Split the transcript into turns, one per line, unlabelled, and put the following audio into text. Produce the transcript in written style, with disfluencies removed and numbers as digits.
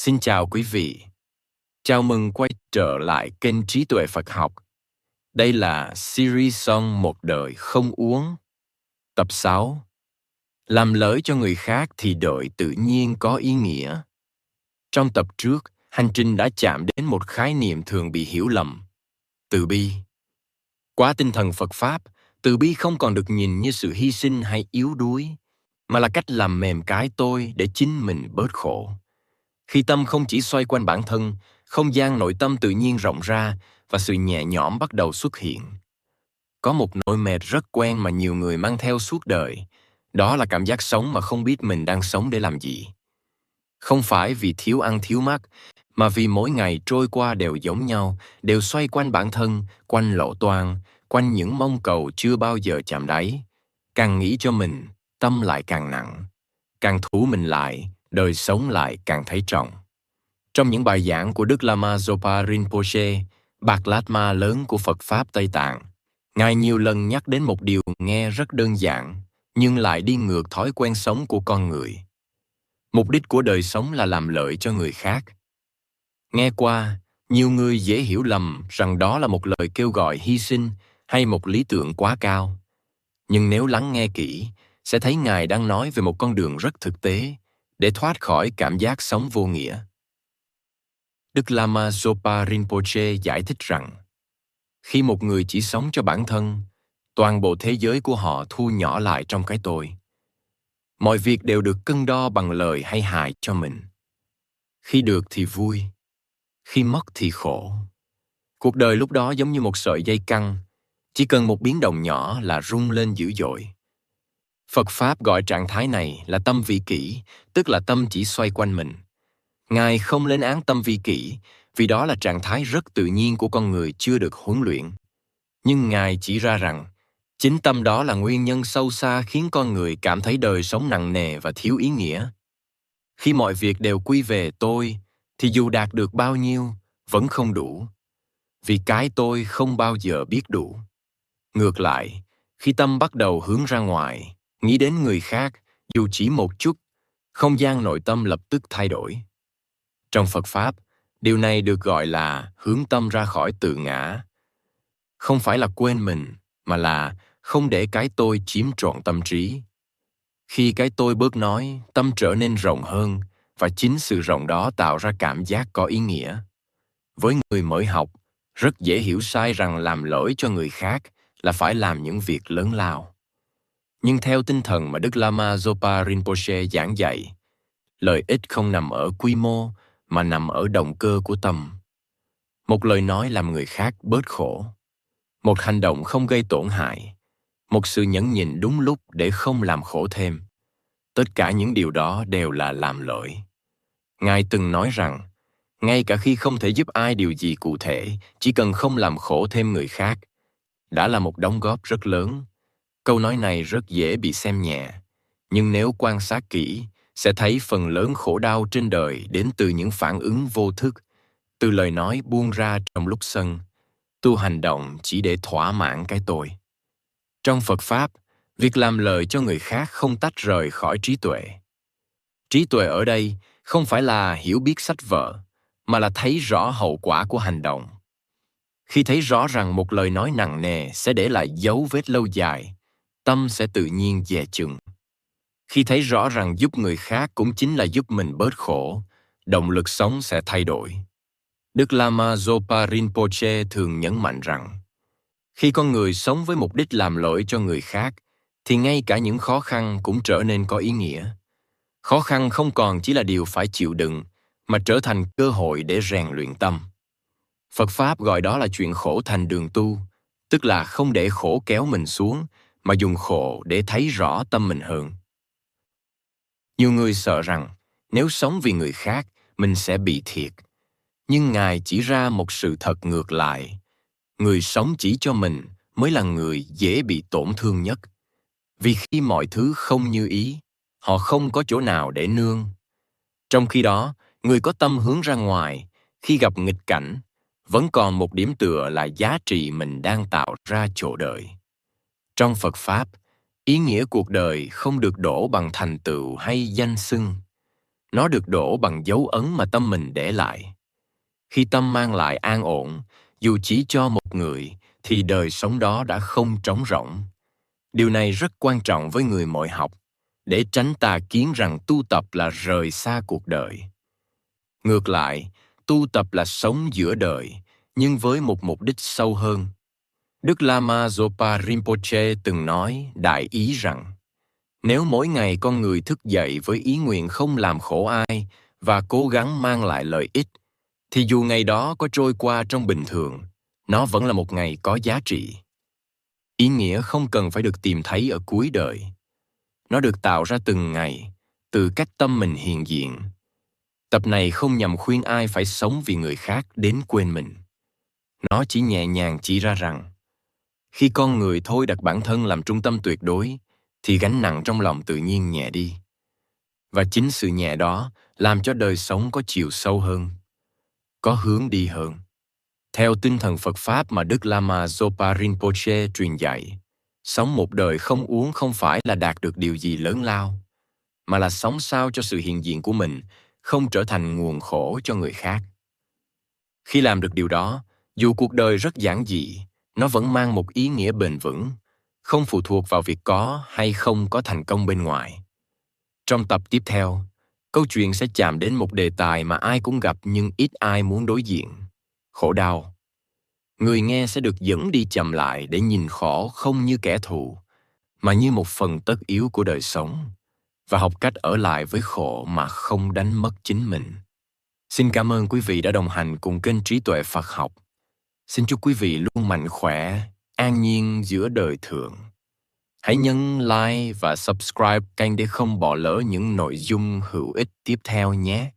Xin chào quý vị. Chào mừng quay trở lại kênh Trí Tuệ Phật Học. Đây là series song Một Đời Không Uống. Tập 6. Làm lợi cho người khác thì đời tự nhiên có ý nghĩa. Trong tập trước, hành trình đã chạm đến một khái niệm thường bị hiểu lầm: từ bi. Qua tinh thần Phật Pháp, từ bi không còn được nhìn như sự hy sinh hay yếu đuối, mà là cách làm mềm cái tôi để chính mình bớt khổ. Khi tâm không chỉ xoay quanh bản thân, không gian nội tâm tự nhiên rộng ra và sự nhẹ nhõm bắt đầu xuất hiện. Có một nỗi mệt rất quen mà nhiều người mang theo suốt đời, đó là cảm giác sống mà không biết mình đang sống để làm gì. Không phải vì thiếu ăn thiếu mặc, mà vì mỗi ngày trôi qua đều giống nhau, đều xoay quanh bản thân, quanh lộ toan, quanh những mong cầu chưa bao giờ chạm đáy. Càng nghĩ cho mình, tâm lại càng nặng. Càng thủ mình lại, đời sống lại càng thấy trọng. Trong những bài giảng của Đức Lama Zopa Rinpoche, bạt Lạt Ma lớn của Phật Pháp Tây Tạng, Ngài nhiều lần nhắc đến một điều nghe rất đơn giản, nhưng lại đi ngược thói quen sống của con người. Mục đích của đời sống là làm lợi cho người khác. Nghe qua, nhiều người dễ hiểu lầm rằng đó là một lời kêu gọi hy sinh hay một lý tưởng quá cao. Nhưng nếu lắng nghe kỹ, sẽ thấy Ngài đang nói về một con đường rất thực tế để thoát khỏi cảm giác sống vô nghĩa. Đức Lama Zopa Rinpoche giải thích rằng, khi một người chỉ sống cho bản thân, toàn bộ thế giới của họ thu nhỏ lại trong cái tôi. Mọi việc đều được cân đo bằng lời hay hại cho mình. Khi được thì vui, khi mất thì khổ. Cuộc đời lúc đó giống như một sợi dây căng, chỉ cần một biến động nhỏ là rung lên dữ dội. Phật Pháp gọi trạng thái này là tâm vi kỷ, tức là tâm chỉ xoay quanh mình. Ngài không lên án tâm vi kỷ, vì đó là trạng thái rất tự nhiên của con người chưa được huấn luyện. Nhưng Ngài chỉ ra rằng, chính tâm đó là nguyên nhân sâu xa khiến con người cảm thấy đời sống nặng nề và thiếu ý nghĩa. Khi mọi việc đều quy về tôi, thì dù đạt được bao nhiêu, vẫn không đủ. Vì cái tôi không bao giờ biết đủ. Ngược lại, khi tâm bắt đầu hướng ra ngoài, nghĩ đến người khác, dù chỉ một chút, không gian nội tâm lập tức thay đổi. Trong Phật Pháp, điều này được gọi là hướng tâm ra khỏi tự ngã. Không phải là quên mình, mà là không để cái tôi chiếm trọn tâm trí. Khi cái tôi bớt nói, tâm trở nên rộng hơn, và chính sự rộng đó tạo ra cảm giác có ý nghĩa. Với người mới học, rất dễ hiểu sai rằng làm lỗi cho người khác là phải làm những việc lớn lao. Nhưng theo tinh thần mà Đức Lama Zopa Rinpoche giảng dạy, lợi ích không nằm ở quy mô, mà nằm ở động cơ của tâm. Một lời nói làm người khác bớt khổ. Một hành động không gây tổn hại. Một sự nhẫn nhịn đúng lúc để không làm khổ thêm. Tất cả những điều đó đều là làm lợi. Ngài từng nói rằng, ngay cả khi không thể giúp ai điều gì cụ thể, chỉ cần không làm khổ thêm người khác, đã là một đóng góp rất lớn. Câu nói này rất dễ bị xem nhẹ, nhưng nếu quan sát kỹ, sẽ thấy phần lớn khổ đau trên đời đến từ những phản ứng vô thức, từ lời nói buông ra trong lúc sân, tu hành động chỉ để thỏa mãn cái tôi. Trong Phật Pháp, việc làm lợi cho người khác không tách rời khỏi trí tuệ. Trí tuệ ở đây không phải là hiểu biết sách vở, mà là thấy rõ hậu quả của hành động. Khi thấy rõ rằng một lời nói nặng nề sẽ để lại dấu vết lâu dài, tâm sẽ tự nhiên dè chừng. Khi thấy rõ rằng giúp người khác cũng chính là giúp mình bớt khổ, động lực sống sẽ thay đổi. Đức Lama Zopa Rinpoche thường nhấn mạnh rằng, khi con người sống với mục đích làm lợi cho người khác, thì ngay cả những khó khăn cũng trở nên có ý nghĩa. Khó khăn không còn chỉ là điều phải chịu đựng, mà trở thành cơ hội để rèn luyện tâm. Phật Pháp gọi đó là chuyện khổ thành đường tu, tức là không để khổ kéo mình xuống, mà dùng khổ để thấy rõ tâm mình hơn. Nhiều người sợ rằng, nếu sống vì người khác, mình sẽ bị thiệt. Nhưng Ngài chỉ ra một sự thật ngược lại. Người sống chỉ cho mình mới là người dễ bị tổn thương nhất. Vì khi mọi thứ không như ý, họ không có chỗ nào để nương. Trong khi đó, người có tâm hướng ra ngoài, khi gặp nghịch cảnh, vẫn còn một điểm tựa là giá trị mình đang tạo ra chỗ đời. Trong Phật Pháp, ý nghĩa cuộc đời không được đổ bằng thành tựu hay danh xưng. Nó được đổ bằng dấu ấn mà tâm mình để lại. Khi tâm mang lại an ổn, dù chỉ cho một người, thì đời sống đó đã không trống rỗng. Điều này rất quan trọng với người mọi học, để tránh tà kiến rằng tu tập là rời xa cuộc đời. Ngược lại, tu tập là sống giữa đời, nhưng với một mục đích sâu hơn. Đức Lama Zopa Rinpoche từng nói đại ý rằng, nếu mỗi ngày con người thức dậy với ý nguyện không làm khổ ai và cố gắng mang lại lợi ích, thì dù ngày đó có trôi qua trong bình thường, nó vẫn là một ngày có giá trị. Ý nghĩa không cần phải được tìm thấy ở cuối đời. Nó được tạo ra từng ngày, từ cách tâm mình hiện diện. Tập này không nhằm khuyên ai phải sống vì người khác đến quên mình. Nó chỉ nhẹ nhàng chỉ ra rằng, khi con người thôi đặt bản thân làm trung tâm tuyệt đối, thì gánh nặng trong lòng tự nhiên nhẹ đi. Và chính sự nhẹ đó làm cho đời sống có chiều sâu hơn, có hướng đi hơn. Theo tinh thần Phật Pháp mà Đức Lama Zopa Rinpoche truyền dạy, sống một đời không uống không phải là đạt được điều gì lớn lao, mà là sống sao cho sự hiện diện của mình không trở thành nguồn khổ cho người khác. Khi làm được điều đó, dù cuộc đời rất giản dị, nó vẫn mang một ý nghĩa bền vững, không phụ thuộc vào việc có hay không có thành công bên ngoài. Trong tập tiếp theo, câu chuyện sẽ chạm đến một đề tài mà ai cũng gặp nhưng ít ai muốn đối diện: khổ đau. Người nghe sẽ được dẫn đi chậm lại để nhìn khổ không như kẻ thù, mà như một phần tất yếu của đời sống, và học cách ở lại với khổ mà không đánh mất chính mình. Xin cảm ơn quý vị đã đồng hành cùng kênh Trí Tuệ Phật Học. Xin chúc quý vị luôn mạnh khỏe, an nhiên giữa đời thường. Hãy nhấn like và subscribe kênh để không bỏ lỡ những nội dung hữu ích tiếp theo nhé.